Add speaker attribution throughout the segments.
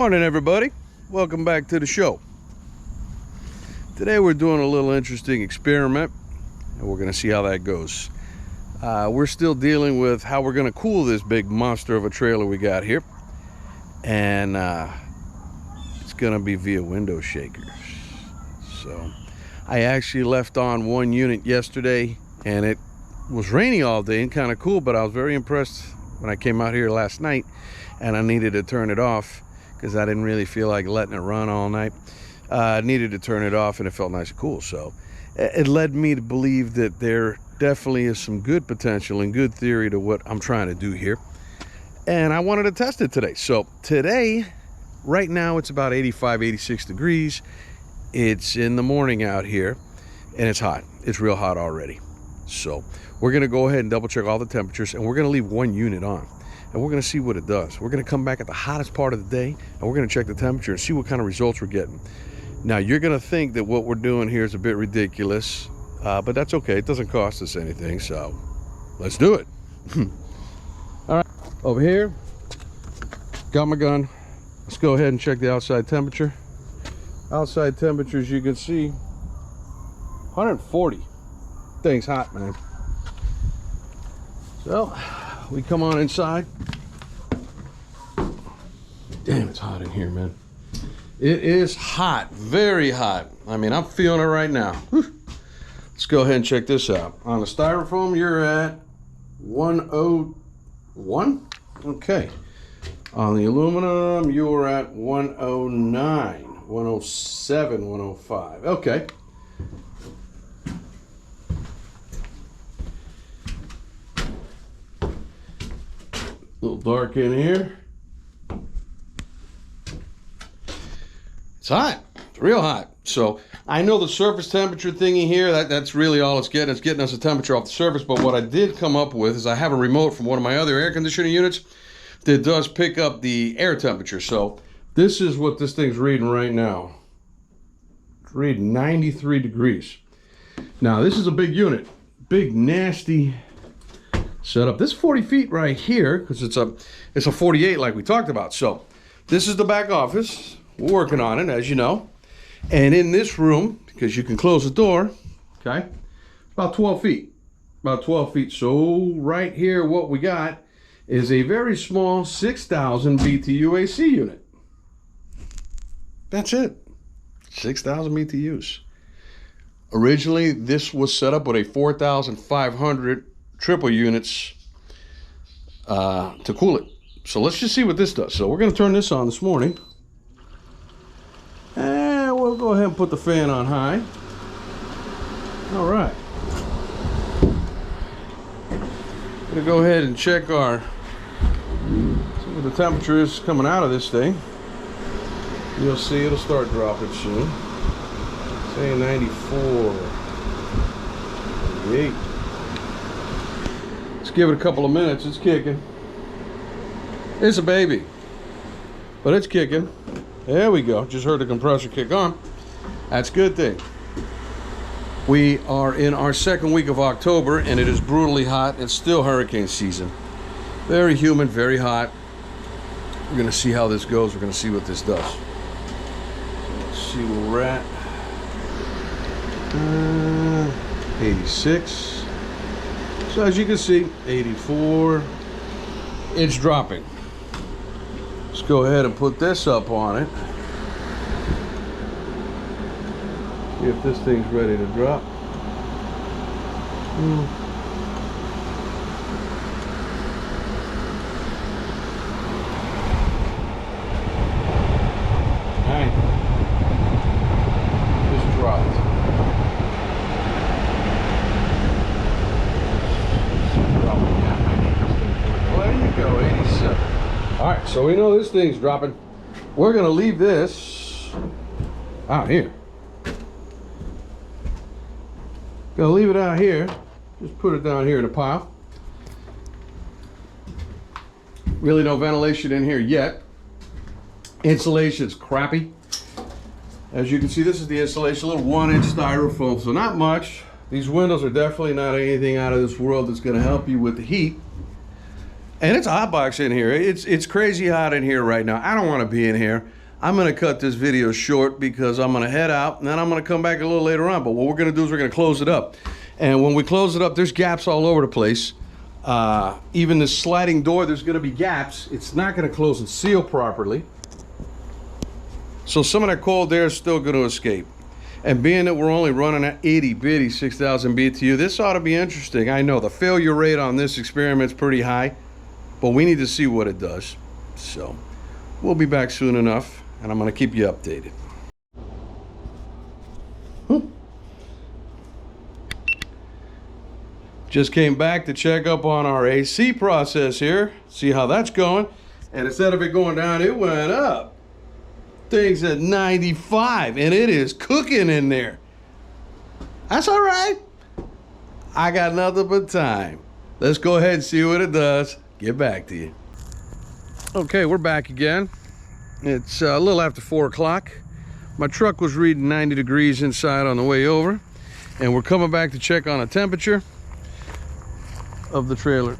Speaker 1: Morning everybody, welcome back to the show. Today we're doing a little interesting experiment and we're going to see how that goes. We're still dealing with how we're going to cool this big monster of a trailer we got here, and it's going to be via window shakers. So I actually left on one unit yesterday and it was raining all day and kind of cool, but I was very impressed when I came out here last night and I needed to turn it off because I didn't really feel like letting it run all night. I needed to turn it off and it felt nice and cool. So it led me to believe that there definitely is some good potential and good theory to what I'm trying to do here. And I wanted to test it today. So today, right now, it's about 85, 86 degrees. It's in the morning out here and it's hot. It's real hot already. So we're gonna go ahead and double check all the temperatures and we're gonna leave one unit on. And we're going to see what it does. We're going to come back at the hottest part of the day and we're going to check the temperature and see what kind of results we're getting. Now you're going to think that what we're doing here is a bit ridiculous, but that's okay. It doesn't cost us anything, so let's do it. All right, over here, got my gun. Let's go ahead and check the outside temperature. Outside temperature, as you can see, 140. Thing's hot, man. So we come on inside. Damn, it's hot in here, man. It is hot, very hot. I mean, I'm feeling it right now. Whew. Let's go ahead and check this out. On the styrofoam, you're at 101. Okay. On the aluminum, you're at 109, 107, 105. Okay. A little dark in here. It's hot. It's real hot. So I know the surface temperature thingy here, that's really all it's getting. It's getting us a temperature off the surface. But what I did come up with is I have a remote from one of my other air conditioning units that does pick up the air temperature. So this is what this thing's reading right now. It's reading 93 degrees. Now this is a big unit. Big, nasty setup. This is 40 feet right here because it's a 48 like we talked about. So this is the back office. We're working on it, as you know. And in this room, because you can close the door, okay, about 12 feet. About 12 feet. So right here, what we got is a very small 6,000 BTU AC unit. That's it. 6,000 BTUs. Originally, this was set up with a 4,500 triple units to cool it. So let's just see what this does. So we're going to turn this on this morning. And we'll go ahead and put the fan on high. All right. Going to go ahead and check see what the temperature is coming out of this thing. You'll see it'll start dropping soon. Say 94, 98. Let's give it a couple of minutes. It's kicking. It's a baby, but it's kicking. There we go. Just heard the compressor kick on. That's a good thing. We are in our second week of October and it is brutally hot. It's still hurricane season. Very humid, very hot. We're going to see how this goes. We're going to see what this does. Let's see where we're at. 86. So as you can see, 84. It's dropping. Let's go ahead and put this up on it. See if this thing's ready to drop. Alright. Just dropped. There you go, 87. All right, so we know this thing's dropping. We're gonna leave this out here. Gonna leave it out here. Just put it down here in a pile. Really no ventilation in here yet. Insulation's crappy. As you can see, this is the insulation, a little 1-inch styrofoam, so not much. These windows are definitely not anything out of this world that's gonna help you with the heat. And it's a hot box in here. It's crazy hot in here right now. I don't want to be in here. I'm going to cut this video short because I'm going to head out and then I'm going to come back a little later on. But what we're going to do is we're going to close it up. And when we close it up, there's gaps all over the place. Even the sliding door, there's going to be gaps. It's not going to close and seal properly. So some of that cold air is still going to escape. And being that we're only running at itty bitty 6,000 BTU, this ought to be interesting. I know the failure rate on this experiment's pretty high, but we need to see what it does. So we'll be back soon enough, and I'm going to keep you updated. Just came back to check up on our AC process here, see how that's going. And instead of it going down, it went up. Thing's at 95, and it is cooking in there. That's all right. I got nothing but time. Let's go ahead and see what it does. Get back to you. Okay, we're back again. It's a little after 4 o'clock. My truck was reading 90 degrees inside on the way over, and we're coming back to check on the temperature of the trailer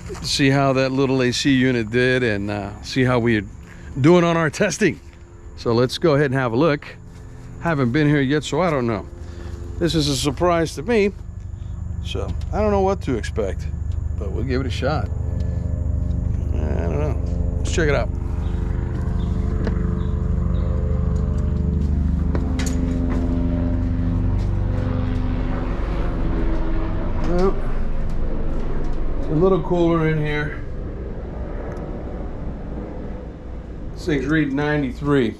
Speaker 1: to see how that little AC unit did and see how we're doing on our testing. So let's go ahead and have a look. Haven't been here yet, so I don't know. This is a surprise to me, so I don't know what to expect, but we'll give it a shot. I don't know. Let's check it out. Well, it's a little cooler in here. This thing's reading 93.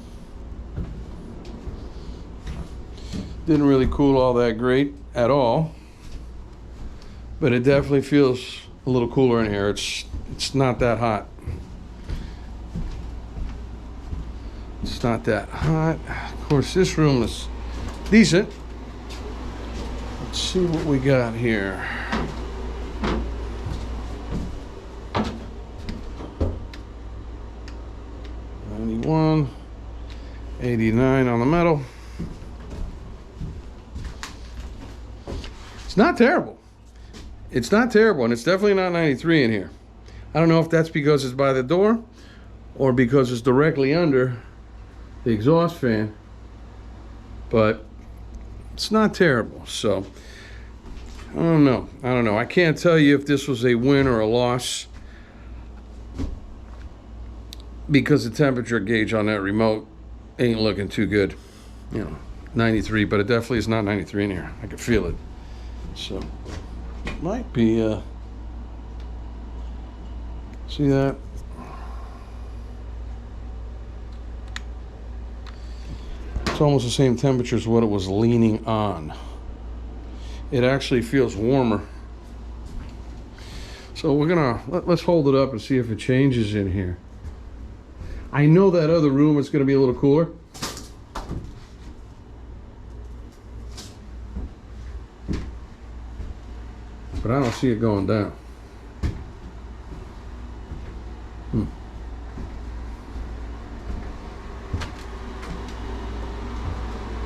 Speaker 1: Didn't really cool all that great at all, but it definitely feels a little cooler in here. It's not that hot. It's not that hot. Of course, this room is decent. Let's see what we got here. 91, 89 on the metal. It's not terrible. It's not terrible, and it's definitely not 93 in here. I don't know if that's because it's by the door or because it's directly under the exhaust fan, but it's not terrible. So I don't know. I can't tell you if this was a win or a loss because the temperature gauge on that remote ain't looking too good. You know, 93, but it definitely is not 93 in here. I can feel it. So might be see that? It's almost the same temperature as what it was leaning on. It actually feels warmer. So we're gonna let's hold it up and see if it changes in here. I know that other room is gonna be a little cooler. But I don't see it going down.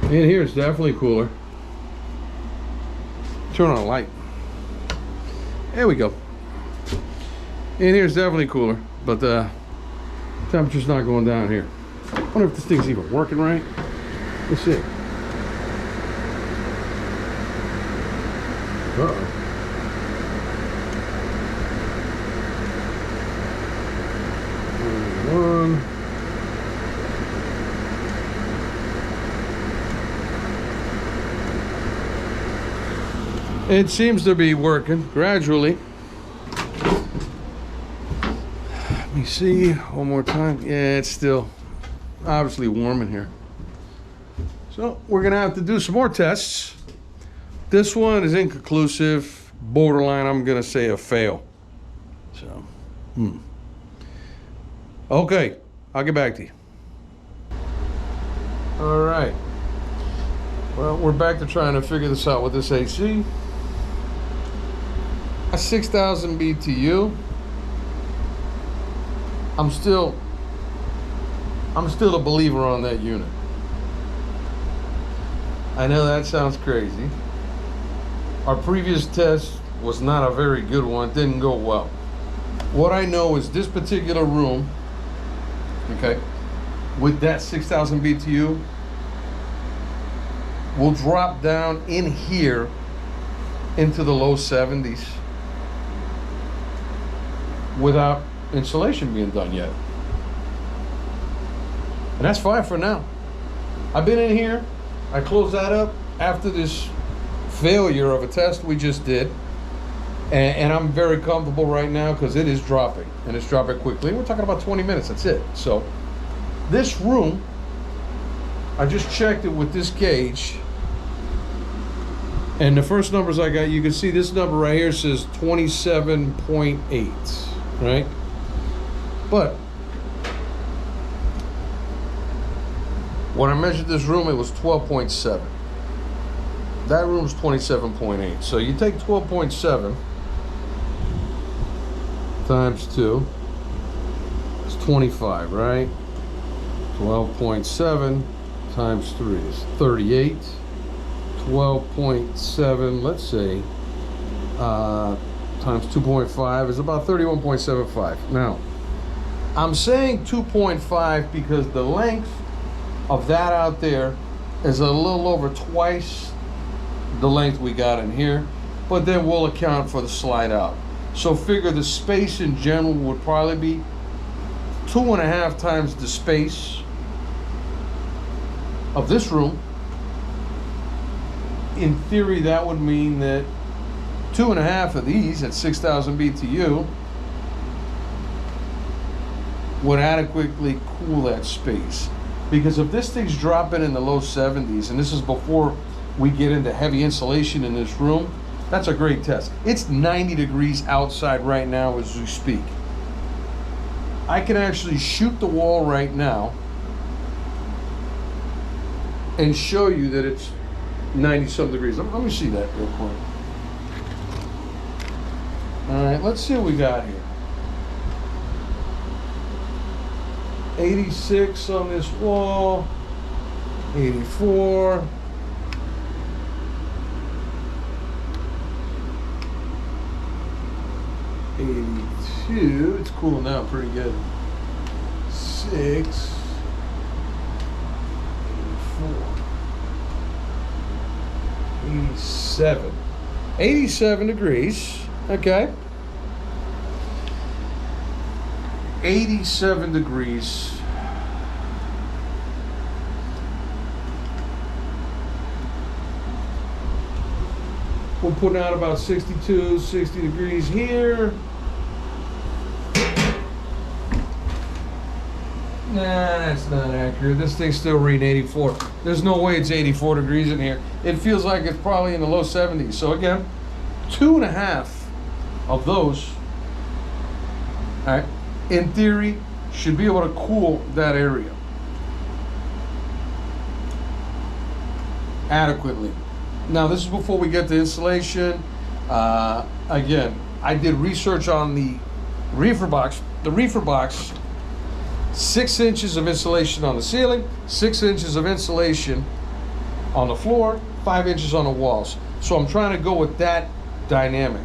Speaker 1: In here it's definitely cooler. Turn on a light. There we go. In here it's definitely cooler, but the temperature's not going down here. I wonder if this thing's even working right. Let's see. Uh-oh. It seems to be working gradually. Let me see one more time. Yeah, it's still obviously warm in here. So we're gonna have to do some more tests. This one is inconclusive, borderline, I'm gonna say a fail. So, okay, I'll get back to you. All right. Well, we're back to trying to figure this out with this AC. 6,000 BTU. I'm still a believer on that unit. I know that sounds crazy. Our previous test was not a very good one. It didn't go well. What I know is this particular room, okay, with that 6,000 BTU, will drop down in here into the low 70s without insulation being done yet. And that's fine for now. I've been in here, I closed that up after this failure of a test we just did, and I'm very comfortable right now because it is dropping, and it's dropping quickly. We're talking about 20 minutes, that's it. So this room, I just checked it with this gauge, and the first numbers I got, you can see this number right here says 27.8, right? But when I measured this room, it was 12.7. That room's 27.8. So you take 12.7 times 2, it's 25, right? 12.7 times 3 is 38. 12.7, let's say, times 2.5 is about 31.75. Now, I'm saying 2.5 because the length of that out there is a little over twice the length we got in here, but then we'll account for the slide out. So figure the space in general would probably be 2.5 times the space of this room. In theory, that would mean that 2.5 of these at 6,000 BTU would adequately cool that space. Because if this thing's dropping in the low 70s, and this is before we get into heavy insulation in this room, that's a great test. It's 90 degrees outside right now as we speak. I can actually shoot the wall right now and show you that it's 90-some degrees. Let me see that real quick. All right, let's see what we got here. 86 on this wall, 84. 82, it's cooling out pretty good. 6, 84, 87. 87 degrees, okay. 87 degrees. We're putting out about 62, 60 degrees here. Nah, that's not accurate. This thing's still reading 84. There's no way it's 84 degrees in here. It feels like it's probably in the low 70s. So again, 2.5 of those, all right, in theory, should be able to cool that area adequately. Now, this is before we get to insulation. Again, I did research on the reefer box. The reefer box, 6 inches of insulation on the ceiling, 6 inches of insulation on the floor, 5 inches on the walls. So I'm trying to go with that dynamic.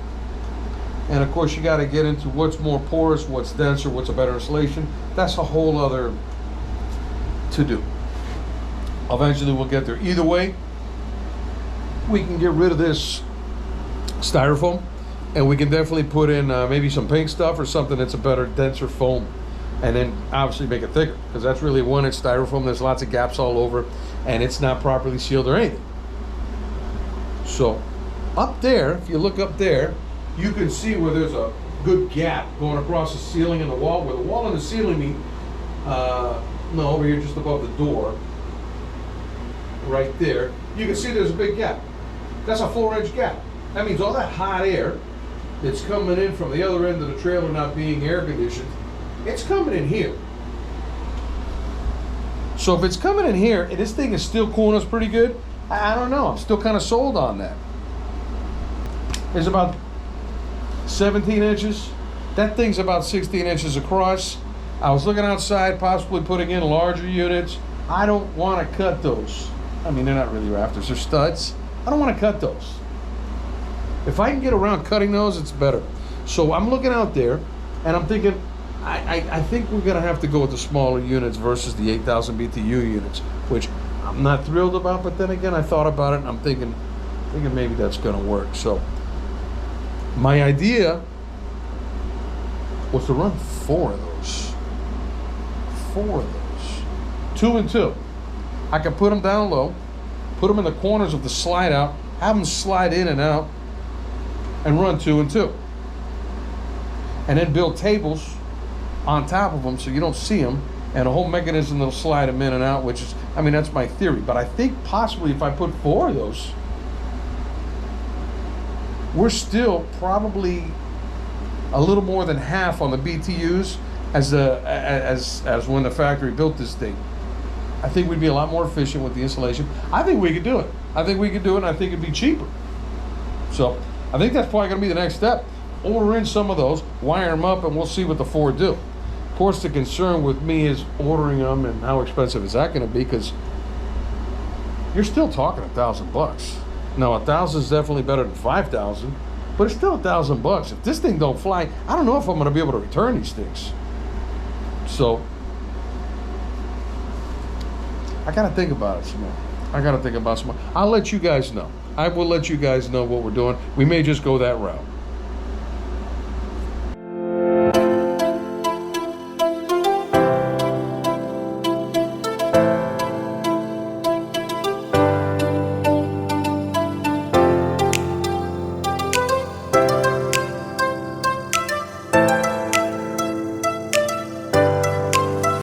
Speaker 1: And of course, you got to get into what's more porous, what's denser, what's a better insulation. That's a whole other to do. Eventually, we'll get there. Either way, we can get rid of this styrofoam, and we can definitely put in maybe some pink stuff or something that's a better, denser foam, and then obviously make it thicker, because that's really 1 inch styrofoam. There's lots of gaps all over, and it's not properly sealed or anything. So up there, if you look up there, you can see where there's a good gap going across the ceiling and the wall, where the wall and the ceiling meet. No, over here just above the door, right there, you can see there's a big gap. That's a 4-inch gap. That means all that hot air that's coming in from the other end of the trailer not being air conditioned, it's coming in here. So if it's coming in here and this thing is still cooling us pretty good, I don't know, I'm still kind of sold on that. It's about 17 inches. That thing's about 16 inches across. I was looking outside, possibly putting in larger units. I don't want to cut those. I mean, they're not really rafters, they're studs. I don't want to cut those. If I can get around cutting those, it's better. So I'm looking out there. And I'm thinking, I think we're going to have to go with the smaller units versus the 8,000 BTU units, which I'm not thrilled about. But then again, I thought about it, and I'm thinking maybe that's going to work. So my idea was to run 4 of those. 4 of those. 2 and 2. I could put them down low, put them in the corners of the slide out, have them slide in and out, and run 2 and 2. And then build tables on top of them so you don't see them, and a whole mechanism that'll slide them in and out, which is, I mean, that's my theory. But I think possibly if I put 4 of those, we're still probably a little more than half on the BTUs as when the factory built this thing. I think we'd be a lot more efficient with the installation. I think we could do it. I think we could do it, and I think it'd be cheaper. So I think that's probably going to be the next step. Order in some of those, wire them up, and we'll see what the 4 do. Of course, the concern with me is ordering them, and how expensive is that going to be? Because you're still talking $1,000. Now, 1,000 is definitely better than 5,000, but it's still $1,000. If this thing don't fly, I don't know if I'm going to be able to return these things. So I got to think about it some more. I'll let you guys know. I will let you guys know what we're doing. We may just go that route.